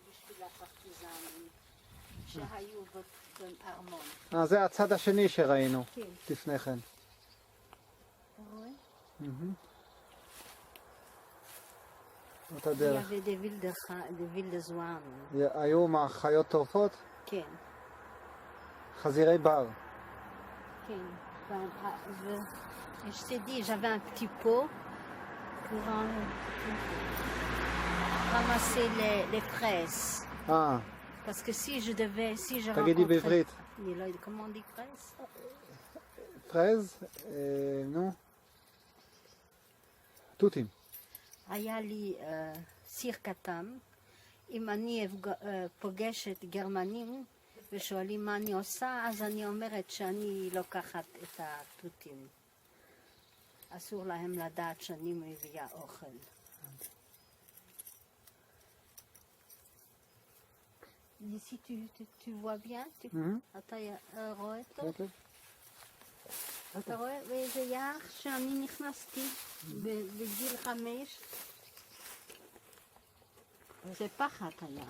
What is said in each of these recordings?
בשביל הפרטיזנים שהיו בארמון. זה הצד השני שראינו כן. לפני כן. אתה רואה? אותה דרך. דווילדה זואן. היו חיות טורפות? כן. חזירי בר. כן. Je t'ai dit, j'avais un petit pot pour ramasser les fraises. Parce que si je תגידי בעברית. Comment on dit fraise? פרז? נו. תותים. היה לי סיר קטן, אם אני פוגשת גרמנים ושואלים מה אני עושה, אז אני אומרת שאני לוקחת את התותים. אסור להם לדעת שאני מביאה אוכל. Ici tu vois bien? אתה רואה טוב? אתה רואה באיזה יער שאני נכנסתי בגיל 5? זה פחד היה.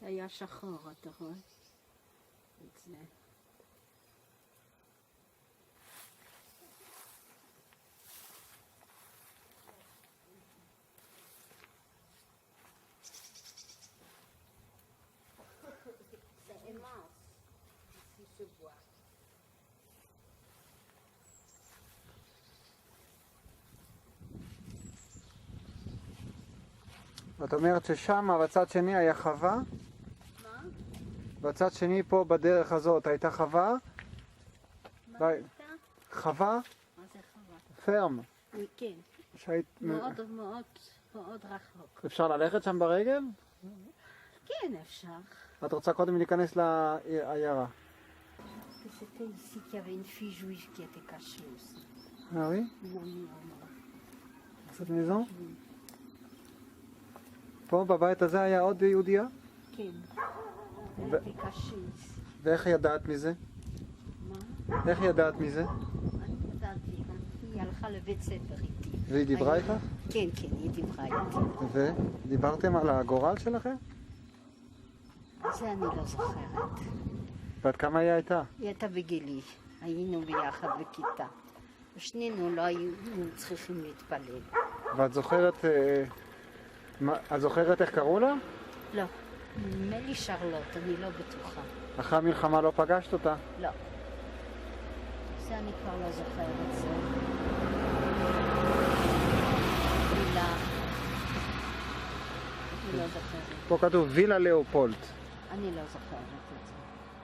זה היה שחור, אתה רואה? את זה. C'est immense, ici ce bois. את אומרת ששם בצד שני היה חווה? מה? בצד שני פה בדרך הזאת הייתה חווה? מה הייתה? חווה? מה זה חווה? פרם. כן. מאוד מאוד מאוד רחוק. אפשר ללכת שם ברגל? כן, אפשר. את רוצה קודם להיכנס לעיירה. C'était ici qu'il y avait une fille juive qui était cachée aussi. Ah oui? Cette maison? פה בבית הזה היה עוד יהודייה? כן. Elle était cachée ici. ואיך ידעת מזה? מה? איך ידעת מזה? אני ידעתי, היא הלכה לבית ספר איתי. והיא דיברה איתך? כן, כן, היא דיברה איתי. ודיברתם על הגורל שלכם? זה אני לא זוכרת. ועד כמה היא הייתה? היא הייתה בגילי, היינו ביחד בכיתה. ושנינו לא היינו צריכים להתפלל. ואת זוכרת, את זוכרת איך קראו לה? לא, נדמה לי שרלוט, אני לא בטוחה. אחרי המלחמה לא פגשת אותה? לא. זה אני כבר לא זוכרת. זה מילה. אני לא זוכרת. פה כתוב וילה לאופולט. אני לא זוכרת את זה.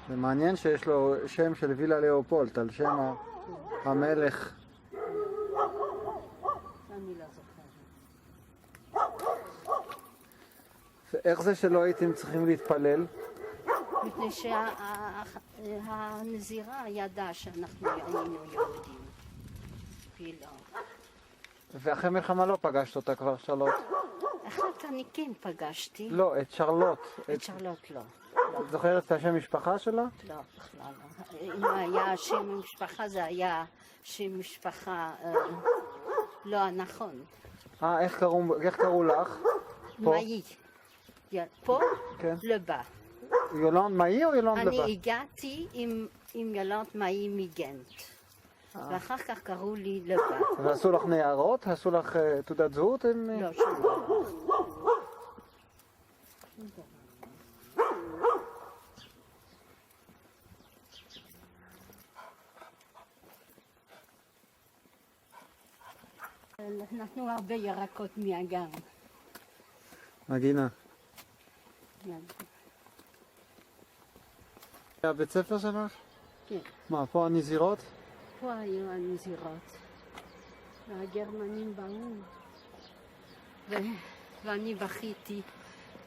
זה מעניין שיש לו שם של וילה לאופולט, על שם המלך. אני לא זוכרת. ואיך זה שלא הייתם צריכים להתפלל? מפני שהנזירה ידעה שאנחנו היינו יהודים. והיא לא. ואחרי מלחמה לא פגשת אותה כבר, שרלוט? אחרת אני כן פגשתי. לא, את שרלוט. את שרלוט לא. את זוכרת את השם משפחה שלה? לא, בכלל לא. אם היה שם משפחה זה היה שם משפחה לא הנכון. איך קראו לך? מאי. פה? כן. לבא. יולנד מאי או יולנד לבא? אני הגעתי עם יולנד מאי מגנט. ואחר כך קראו לי לבא. ועשו לך ניירות? עשו לך תעודת זהות? לא, שום דבר. נתנו הרבה ירקות מהגן. מגינה. הבית ספר שלך? כן. מה, פה הנזירות? פה היו הנזירות. והגרמנים באו. ואני בכיתי.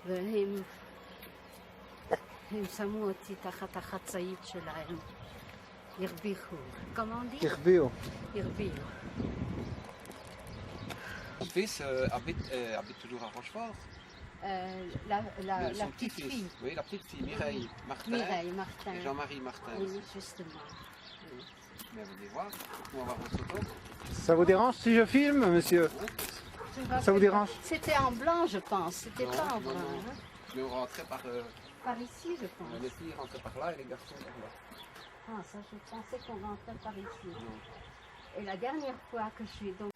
והם שמו אותי תחת החצאית שלהם. הרביחו. כמוndi? החביאו. הרביעו. Mon fils habite toujours à Rochefort. La Son petite petit-fils. fille, Oui, la petite fille, Mireille Martin. Mireille Martin. Et Jean-Marie Martin. Oui, justement. Oui. Mais venez voir, on va voir votre photo. Ça vous dérange si je filme, monsieur? Ça vous dérange? C'était en blanc, je pense. C'était Non, pas en non, brun. non. hein. Mais on rentrait par... Par ici, je pense. les filles rentraient par là et les garçons par là. Ah, ça, je pensais qu'on rentrait par ici. Non. Et la dernière fois que je suis donc,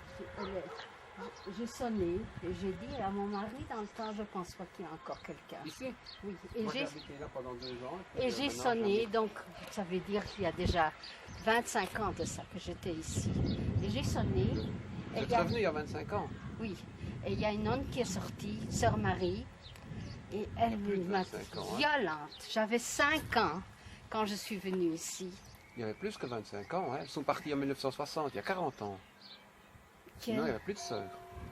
j'ai sonné et j'ai dit à mon mari, dans le temps, je pense pas qu'il y a encore quelqu'un. Ici, Oui. Et moi j'ai j'ai habité là pendant 2 ans. et j'ai maintenant, sonné, donc ça veut dire qu'il y a déjà 25 ans de ça que j'étais ici. Et j'ai sonné. Vous Et êtes revenu il y a 25 ans. oui. Et il y a une nonne qui est sortie, Sœur Marie, et elle plus de m'a 25 ans, hein. violente. J'avais 5 ans quand je suis venue ici. Il y avait plus que 25 ans. Hein. Elles sont parties en 1960, il y a 40 ans. Sinon, il n'y avait plus de sœurs.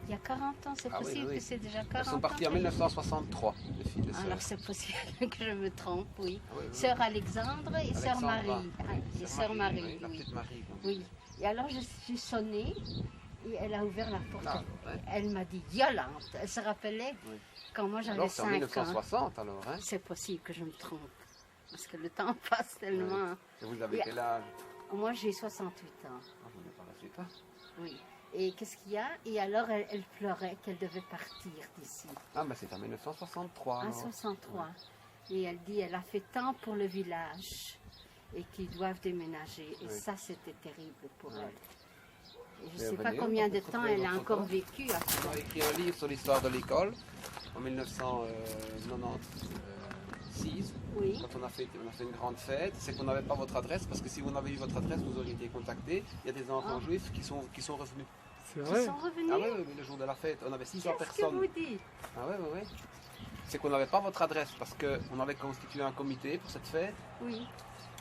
Il y a 40 ans, c'est Ah oui, possible oui. que c'est déjà 40 ans. Elles sont parties en que- 1963, les filles, les sœurs. Alors c'est possible que je me trompe, oui. Ah oui, oui. Sœur Alexandre et Sœur Alexandra. Marie. Ah, et Sœur Marie, oui, la oui. petite Marie. Oui. Et alors j'ai sonné et elle a ouvert la porte. Ah, ouais. Elle m'a dit violente. Elle se rappelait Oui. quand moi j'avais Alors c'est en 5 ans. 1960 alors, hein. C'est possible que je me trompe. Parce que le temps passe tellement. Et vous avez Oui. quel âge? Moi j'ai 68 ans. Ah, vous n'êtes pas resté pas. Oui. Et qu'est-ce qu'il y a? Et alors elle pleurait qu'elle devait partir d'ici. Ah, ben c'est en 1963. En alors. 63. Et elle dit elle a fait tant pour le village et qu'ils doivent déménager. Et Oui. ça, c'était terrible pour Oui. elle. Et je Mais ne sais pas venez, combien on de peut temps trouver elle a votre encore photo. vécu. On a écrit un livre sur l'histoire de l'école en 1996. Oui. Quand on a fait une grande fête, c'est qu'on n'avait pas votre adresse, parce que si vous avez eu votre adresse, vous auriez été contacté. Il y a des enfants Ah. juifs qui sont revenus. C'est Ils vrai? sont revenus. Ah oui, oui, le jour de la fête, on avait 600 Qu'est-ce que personnes. vous dites? Ah oui, oui, oui. C'est qu'on n'avait pas votre adresse, parce qu'on avait constitué un comité pour cette fête. Oui.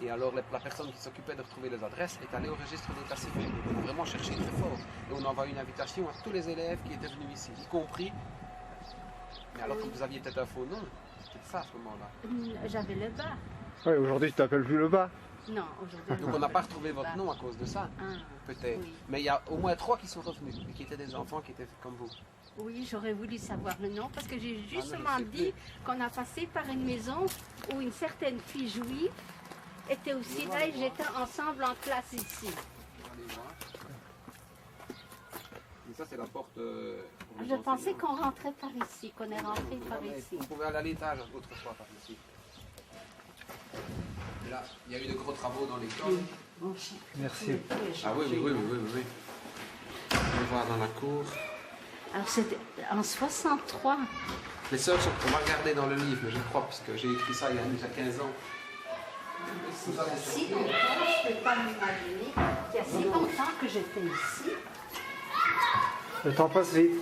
Et alors la personne qui s'occupait de retrouver les adresses est allée au registre d'état civil. On a vraiment cherché très fort. Et on a envoyé une invitation à tous les élèves qui étaient venus ici, y compris. Mais alors que vous aviez peut-être un faux nom, c'était ça à ce moment-là. J'avais le bas. Oui, aujourd'hui tu t'appelles plus le bas. Non, aujourd'hui. Donc on n'a pas retrouvé votre nom à cause de ça, Ah, peut-être. oui. Mais il y a au moins 3 qui sont revenus, et qui étaient des enfants qui étaient comme vous. Oui, j'aurais voulu savoir le nom parce que j'ai je justement sais dit qu'on a passé par une maison où une certaine fille juive était aussi là et j'étais ensemble en classe ici. On va aller voir. Et ça c'est la porte. Pour les Je pensais enseignants. qu'on rentrait par ici, qu'on est rentré par ici. On pouvait aller à l'étage autrefois par ici. Là, il y a eu de gros travaux dans l'école. Merci. Ah oui, oui, oui, oui, oui, oui. On va voir dans la cour. Alors c'était en 63. Les sœurs, on va regarder dans le livre, mais je crois, parce que j'ai écrit ça il y a déjà 15 ans. Vous avez Si sorti. longtemps, je ne peux pas m'imaginer qu'il y a si longtemps que j'étais ici. Le temps passe vite.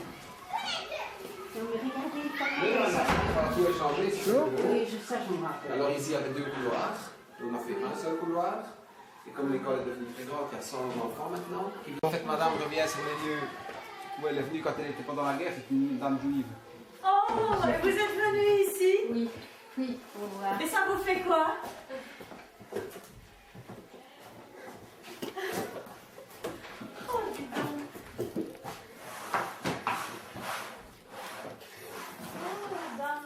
Non, mais regardez Oui, comment ça. on a tout échangé. si vous voulez. Oui, ça je me rappelle. Alors ici, il y avait 2 couloirs. On a fait un seul couloir. Et comme l'école est devenue très grande, il y a 100 enfants maintenant. En fait, madame revient sur les lieux où elle est venue quand elle était pendant la guerre. C'est une dame juive. Oh, et vous êtes venu ici? Oui, oui, au revoir. Et ça vous fait quoi? Oh, dis donc. Oh, madame.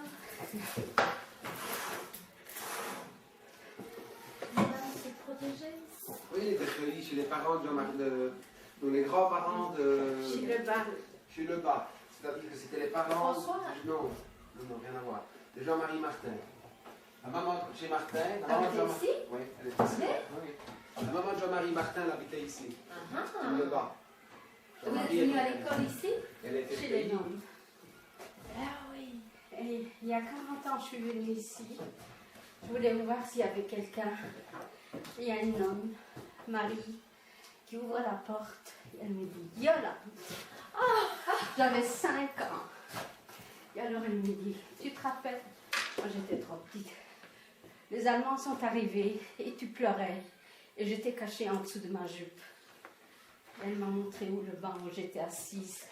Madame s'est protégée. Oui, il était accueilli chez les parents de Jean-Marie, donc les grands-parents de. Chez le bal. Chez le bas. C'est-à-dire que c'était les parents. François? Non, non, rien à voir. De Jean-Marie Martin. La maman chez Martin. La maman de était Jean-Marie. ici? Oui, elle était ici. Oui. Oui. La maman de Jean-Marie Martin, elle habitait ici. Chez le bas. Vous êtes Jean-Marie, venu à elle- l'école ici? Elle était Chez les accueillie. nonnes. Ah oui. Et il y a 40 ans, je suis venue ici. Je voulais voir s'il y avait quelqu'un. Il y a une nonne, Marie, qui ouvre la porte. Et elle me dit, Yola. J'avais 5 ans. Et alors elle me dit, tu te rappelles? Moi j'étais trop petite. Les Allemands sont arrivés et tu pleurais. Et j'étais cachée en dessous de ma jupe. Elle m'a montré où le banc où j'étais assise.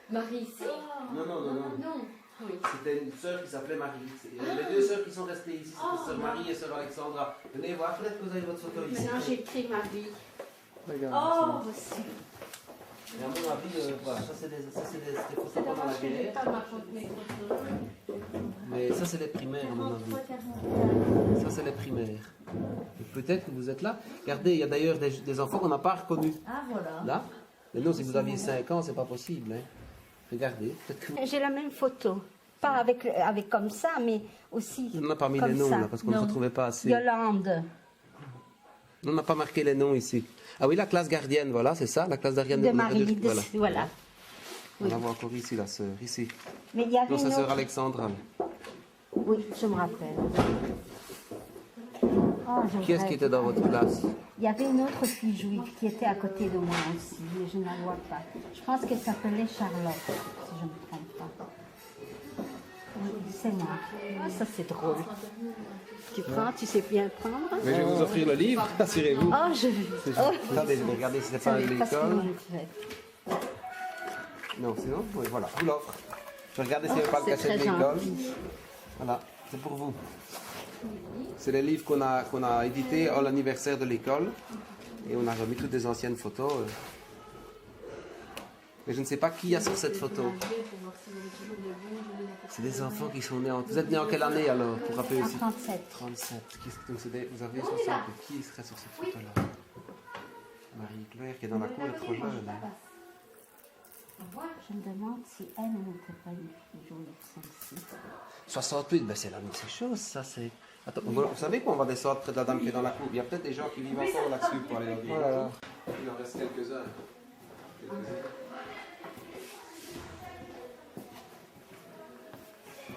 Marie ici? Non, non, non, non. Non. Oui. C'était une sœur qui s'appelait Marie. Il y avait 2 sœurs qui sont restées ici. C'était sœur Marie et sœur Alexandra. Venez voir, peut-être que vous avez votre photo ici. Maintenant j'écris ma vie. Regarde. Oh, Aussi. Et à mon avis, voilà, ça c'est des photos pendant la guerre. Mais ça c'est les primaires à mon avis. Ça c'est les primaires. Et peut-être que vous êtes là. Regardez, il y a d'ailleurs des enfants qu'on n'a pas reconnus. Ah voilà. Là. Mais non, si vous aviez 5 ans, c'est pas possible. Hein. Regardez. Peut-être que J'ai la même photo. Pas avec comme ça, mais aussi. on n'a pas mis comme les noms ça. là parce qu'on ne Non. retrouvait pas assez. Yolande. On n'a pas marqué les noms ici. Ah oui, la classe gardienne, voilà, c'est ça, la classe gardienne De Marie. Voilà. Voilà. On la voit encore ici, la sœur, ici. Mais il y avait Non, sa une sœur autre. Alexandra. Oui, je me rappelle. Oh, je Qui est-ce qui voudrais- était dans votre classe? Il y avait une autre fille juive qui était à côté de moi aussi, mais je ne la vois pas. Je pense qu'elle s'appelait Charlotte, si je ne me trompe pas. Oui, c'est moi. Ah, ça c'est drôle. Tu prends, tu sais bien prendre. Mais je vais vous offrir le livre, assurez-vous. Oh, je oh, Attendez, regardez si c'est pas de parce que l'école. moi, je fais. Non, sinon, oui, voilà, je vous l'offre. Je regarde si Oh, c'est pas le c'est cachet de très l'école. gentil. Voilà, c'est pour vous. C'est les livres qu'on a édités à l'anniversaire de l'école. Et on a remis toutes des anciennes photos. Mais je ne sais pas qui y a sur cette photo. C'est des enfants qui sont nés en... Vous êtes nés en quelle année alors, pour rappeler En aussi 37. 37. Donc vous avez 60. Qui serait sur cette photo-là? Marie-Claire qui est dans la cour est trop jeune. Hein. Je me demande si elle n'était pas une fille jolie, celle-ci. 68, ben c'est la même chose, ça c'est... Attends, vous savez qu'on va descendre près de la dame qui est dans la cour? Il y a peut-être des gens qui vivent encore là-dessus pour aller leur dire. Voilà. Il en reste quelques-uns.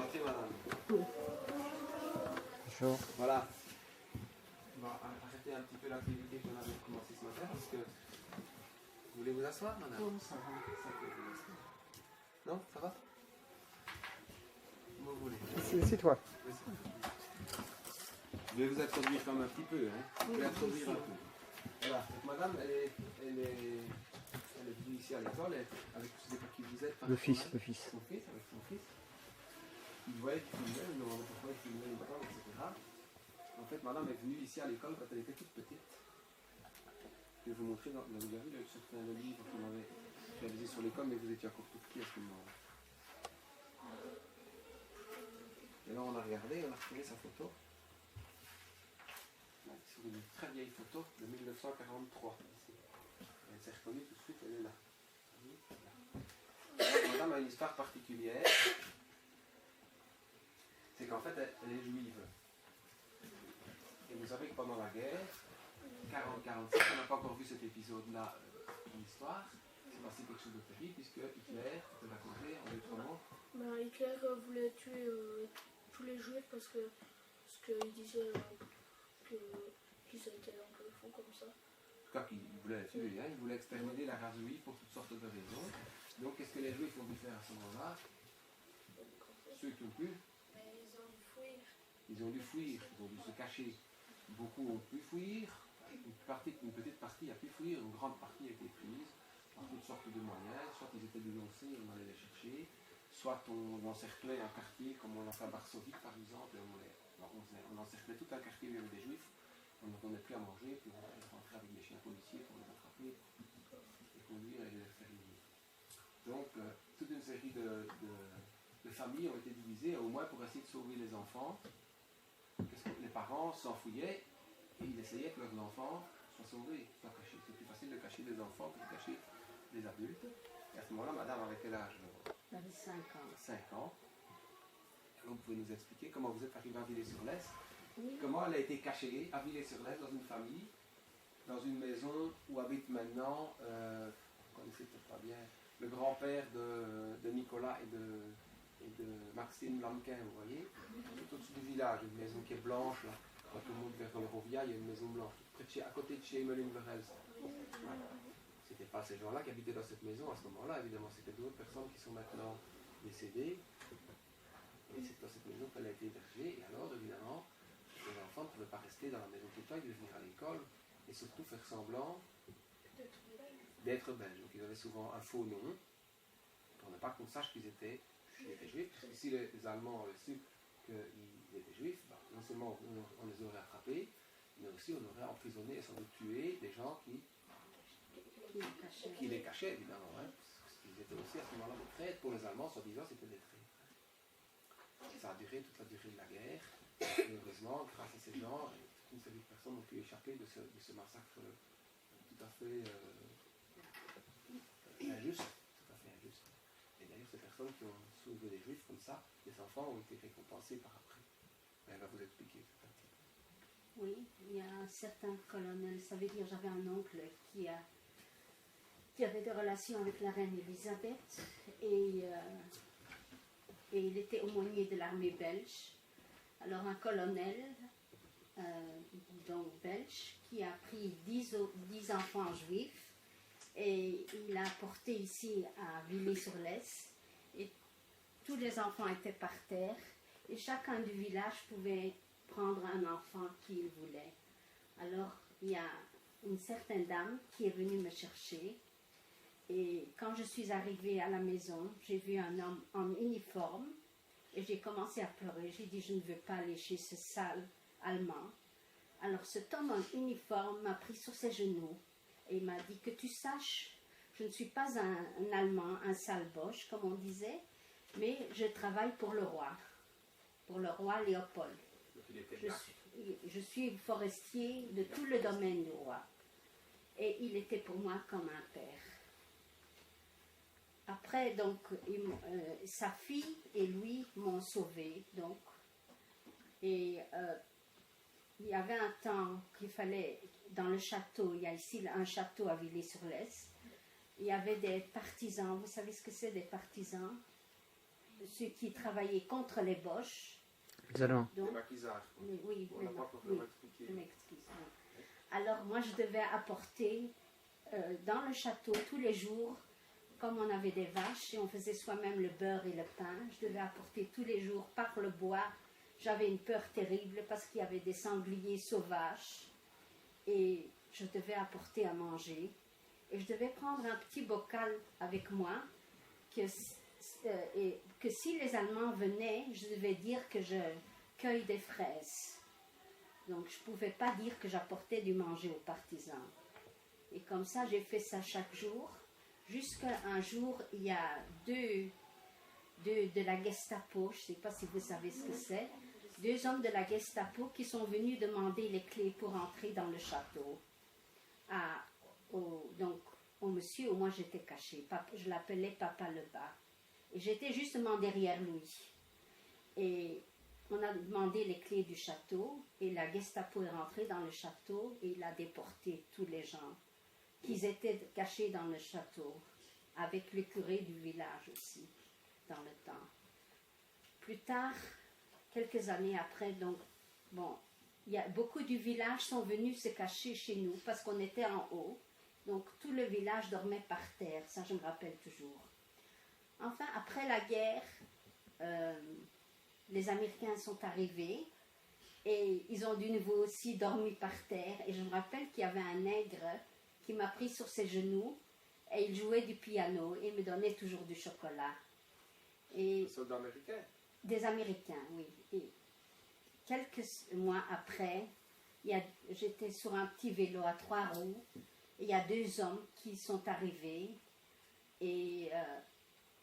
Entrez, madame. Bonjour. Voilà. On va arrêter un petit peu l'activité qu'on avait commencé ce matin parce que... Vous voulez vous asseoir, madame? Oh, ça va. Non, ça va? Comme vous voulez. Ici, toi. Je vais vous introduire quand même un petit peu. Hein. Je vais introduire un peu. Voilà. Donc, madame, elle est venue ici à l'école avec, je ne sais pas qui vous êtes. Le fils, le fils. Son fils, avec son fils. Il voyait qu'il filmait, il me demandait pourquoi il filmait les parents, etc. En fait, madame est venue ici à l'école quand elle était toute petite. Je vais vous montrer, dans vous avez vu certains livres qu'on avait réalisés sur l'école, mais vous étiez encore tout petit à ce moment-là. Et là, on a regardé, on a retrouvé sa photo. Là, sur une très vieille photo de 1943. Ici. Elle s'est reconnue tout de suite, elle est là. Madame a une histoire particulière. C'est qu'en fait, elle est juive. Et vous savez que pendant la guerre, 40-45, on n'a pas encore vu cet épisode-là de l'histoire. Il s'est passé quelque chose de terrible puisque Hitler, de la Corée, en d'autres mots, Hitler voulait tuer tous les juifs parce qu'il disait qu'ils étaient un peu fous comme ça. en tout cas, il voulait tuer, hein, il voulait exterminer la race juive pour toutes sortes de raisons. Donc, qu'est-ce que les juifs ont dû faire à ce moment-là? Ceux qui ont pu, Mais ils ont dû fuir. ils ont dû fuir, ils ont dû se cacher. Beaucoup ont pu fuir, une petite partie a pu fuir, une grande partie a été prise par toutes sortes de moyens. Soit ils étaient dénoncés et on allait les chercher, soit on encerclait un quartier comme on l'a fait à Varsovie par exemple, on encerclait tout un quartier où il y avait des juifs, on ne donnait plus à manger, puis on rentrait avec des chiens policiers pour les attraper et conduire et les faire livrer. Donc toute une série de familles ont été divisées au moins pour essayer de sauver les enfants. Les parents s'enfouillaient et ils essayaient que leurs enfants soient sauvés, soient cachés. C'est plus facile de cacher des enfants que de cacher des adultes. Et à ce moment-là, madame avait quel âge? Elle avait 5 ans. 5 ans. Alors, vous pouvez nous expliquer comment vous êtes arrivé à Villers-sur-Lez? Oui. Comment elle a été cachée à Villers-sur-Lez dans une famille, dans une maison où habite maintenant, vous connaissez peut-être pas bien, le grand-père de Nicolas et de Maxime Lamquin, vous voyez, tout au-dessus du village, une maison qui est blanche, là, quand on monte vers le Rovia, il y a une maison blanche, à côté de chez Emeline Verels. C'était pas ces gens-là qui habitaient dans cette maison à ce moment-là, évidemment, c'était d'autres personnes qui sont maintenant décédées. Et c'est dans cette maison qu'elle a été hébergée, et alors, évidemment, les enfants ne pouvaient pas rester dans la maison tout le temps, ils devaient venir à l'école, et surtout faire semblant d'être belges. Donc ils avaient souvent un faux nom, pour ne pas qu'on sache qu'ils étaient juifs, parce que si les Allemands avaient su qu'ils étaient juifs, ben, non seulement on les aurait attrapés, mais aussi on aurait emprisonné et sans doute tué des gens qui qui les cachaient évidemment, hein, parce qu'ils étaient aussi à ce moment-là des traîtres. Pour les Allemands, soi-disant, c'était des traîtres. Et ça a duré toute la durée de la guerre. Et heureusement, grâce à ces gens, toute une série de personnes ont pu échapper de ce massacre tout à fait injuste. Tout à fait injuste. Et d'ailleurs, ces personnes qui ont sauvé les Juifs comme ça, les enfants ont été récompensés par après. Elle va vous expliquer tout un petit peu. Oui, il y a un certain colonel, ça veut dire j'avais un oncle qui avait des relations avec la reine Elisabeth et il était aumônier de l'armée belge. Alors un colonel, donc belge, qui a pris 10 enfants juifs et il a porté ici à Villiers-sur-Lesse et tous les enfants étaient par terre et chacun du village pouvait prendre un enfant qu'il voulait. Alors il y a une certaine dame qui est venue me chercher et quand je suis arrivée à la maison, j'ai vu un homme en uniforme et j'ai commencé à pleurer. J'ai dit je ne veux pas aller chez ce sale allemand. Alors cet homme en uniforme m'a pris sur ses genoux et il m'a dit que tu saches, je ne suis pas un Allemand, un sale boche comme on disait, mais je travaille pour le roi Léopold. Je suis forestier de tout le domaine du roi. Et il était pour moi comme un père. Après, donc, sa fille et lui m'ont sauvé, donc. Et il y avait un temps qu'il fallait, dans le château, il y a ici un château à Villiers-sur-Lesse, il y avait des partisans, vous savez ce que c'est des partisans? Ceux qui travaillaient contre les Boches. Les Allemands. Les maquisards. Oui, On n'a pas encore vraiment expliqué. je m'excuse. Oui. Alors moi je devais apporter dans le château tous les jours, comme on avait des vaches et on faisait soi-même le beurre et le pain, je devais apporter tous les jours par le bois. J'avais une peur terrible parce qu'il y avait des sangliers sauvages et je devais apporter à manger. Et je devais prendre un petit bocal avec moi et que si les Allemands venaient, je devais dire que je cueille des fraises. Donc je ne pouvais pas dire que j'apportais du manger aux partisans. Et comme ça, j'ai fait ça chaque jour. Jusqu'à un jour, il y a deux de la Gestapo, je ne sais pas si vous savez ce que c'est, 2 hommes de la Gestapo qui sont venus demander les clés pour entrer dans le château. Donc au monsieur où moi j'étais cachée, je l'appelais Papa Lebas. Et j'étais justement derrière lui. Et on a demandé les clés du château et la Gestapo est rentrée dans le château et il a déporté tous les gens qui étaient cachés dans le château, avec le curé du village aussi, dans le temps. Plus tard, quelques années après, donc, bon, beaucoup du village sont venus se cacher chez nous parce qu'on était en haut. Donc tout le village dormait par terre, ça je me rappelle toujours. Enfin, après la guerre, les Américains sont arrivés et ils ont de nouveau aussi dormi par terre. Et je me rappelle qu'il y avait un nègre qui m'a pris sur ses genoux et il jouait du piano et me donnait toujours du chocolat. Et Des soldats américains. des Américains, oui. Et quelques mois après, j'étais sur un petit vélo à 3 roues. Il y a 2 hommes qui sont arrivés et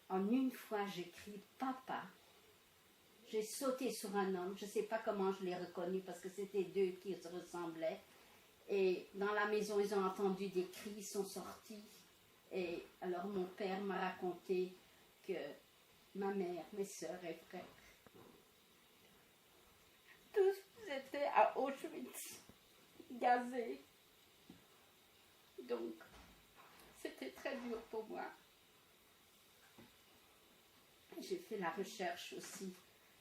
en une fois j'ai crié « Papa ». J'ai sauté sur un homme, je ne sais pas comment je l'ai reconnu parce que c'était 2 qui se ressemblaient. Et dans la maison, ils ont entendu des cris, ils sont sortis. Et alors mon père m'a raconté que ma mère, mes soeurs et frères, tous étaient à Auschwitz, gazés. Donc, c'était très dur pour moi. J'ai fait la recherche aussi,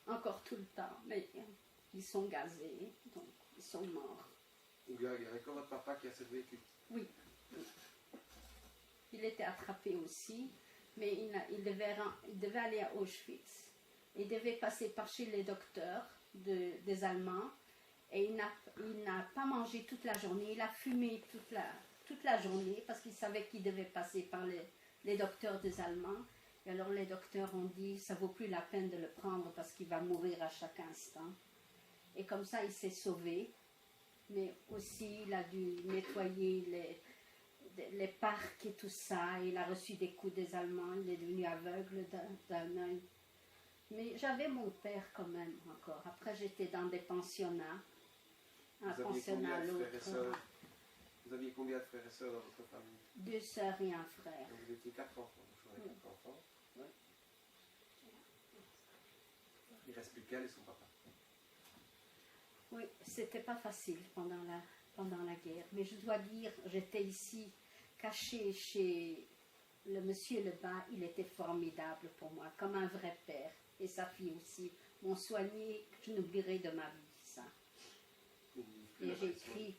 encore tout le temps, mais ils sont gazés, donc ils sont morts. Il y avait que votre papa qui a survécu. Oui. Il était attrapé aussi, mais il devait aller à Auschwitz. Il devait passer par chez les docteurs des Allemands et il n'a pas mangé toute la journée. Il a fumé toute la journée parce qu'il savait qu'il devait passer par les docteurs des Allemands. Et alors les docteurs ont dit ça vaut plus la peine de le prendre parce qu'il va mourir à chaque instant. Et comme ça il s'est sauvé. Mais aussi il a dû nettoyer les parcs et tout ça. Il a reçu des coups des Allemands, il est devenu aveugle d'un œil. Mais j'avais mon père quand même encore. Après, j'étais dans des pensionnats. Un Vous aviez pensionnat à combien de frères et l'autre. sœurs Vous aviez combien de frères et sœurs dans votre famille? 2 sœurs et un frère. Donc vous étiez 4 enfants. Donc j'en ai Oui. 4 enfants. Oui. Il reste plus qu'elle et son papa. Oui, c'était pas facile pendant la guerre. Mais je dois dire, j'étais ici, cachée chez le monsieur Lebas. Il était formidable pour moi, comme un vrai père. Et sa fille aussi m'ont soigné. Je n'oublierai de ma vie ça. Il n'y vit plus Et la personne.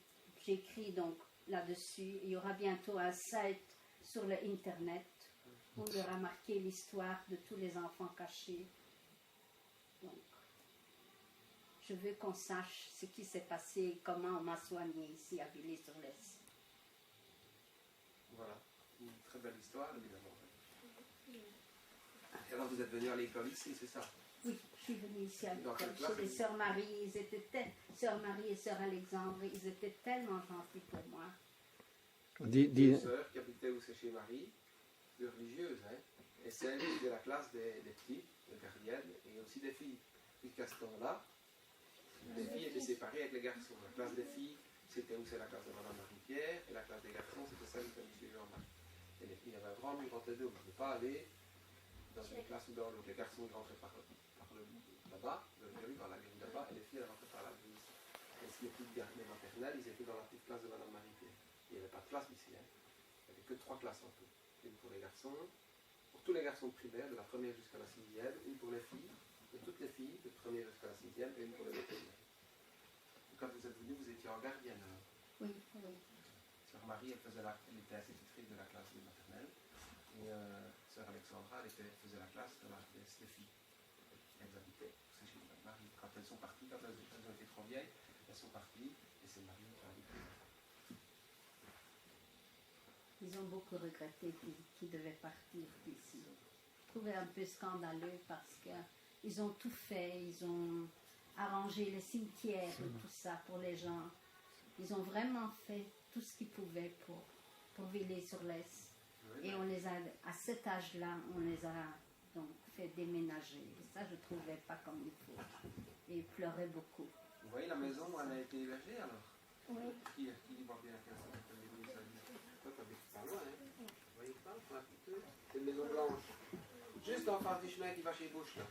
j'écris donc là-dessus. Il y aura bientôt un site sur le internet où il y aura marqué l'histoire de tous les enfants cachés. Donc, je veux qu'on sache ce qui s'est passé, comment on m'a soigné ici à Villiers-sur-Lesse. Voilà, une très belle histoire évidemment. Et alors vous êtes venu à l'école ici, c'est ça? Oui, je suis venue ici à Dans quelle l'école, classe chez les sœurs Marie. Sœur Marie et sœur Alexandre, ils étaient tellement gentils pour moi. Une sœur qui habitait aussi chez Marie, de religieuse, hein, et celle de la classe des petits, de gardiennes, et aussi des filles. Jusqu'à ce temps-là, les filles étaient séparées avec les garçons. La classe des filles, c'était où c'est la classe de Madame Marie-Pierre, et la classe des garçons, c'était celle de M. Jean-Marc. Et il y avait un grand mur entre les deux, vous ne pouvez pas aller dans une classe ou dans l'autre. Les garçons ils rentraient par là-bas, par la grille là-bas, et les filles elles rentraient par la grille ici. Et ce qui est plus de gardiens maternels, ils étaient dans la petite classe de Madame Marie-Pierre. Il n'y avait pas de classe ici, hein. Il n'y avait que 3 classes en tout. Une pour les garçons, pour tous les garçons primaires, de la première jusqu'à la 6e, une pour les filles, de toutes les filles, de première jusqu'à la 6e, et une pour les vétérinaires. Quand vous êtes venus, vous étiez en gardienne alors. Oui, oui. Sœur Marie, elle était institutrice de la classe des maternelles. Et sœur Alexandra, faisait la classe des filles. Elles habitaient chez Marie. Quand elles sont parties, quand elles ont été trop vieilles, elles sont parties et c'est Marie qui a habité. Ils ont beaucoup regretté qu'ils devaient partir d'ici. Je trouvais un peu scandaleux parce qu'ils ont tout fait, ils ont arrangé les cimetières et tout ça pour les gens. Ils ont vraiment fait tout ce qu'ils pouvaient pour Villiers-sur-Lesse. Et on les a, à cet âge-là, on les a donc fait déménager. Et ça, je ne trouvais pas comme il faut. Et ils pleuraient beaucoup. Vous voyez la maison où elle a été hébergée alors? Oui. Qui voit bien la classe? Toi, tu habites pas loin, hein? Vous voyez pas? C'est une maison blanche. Juste en face du chemin qui va chez Bouche, là.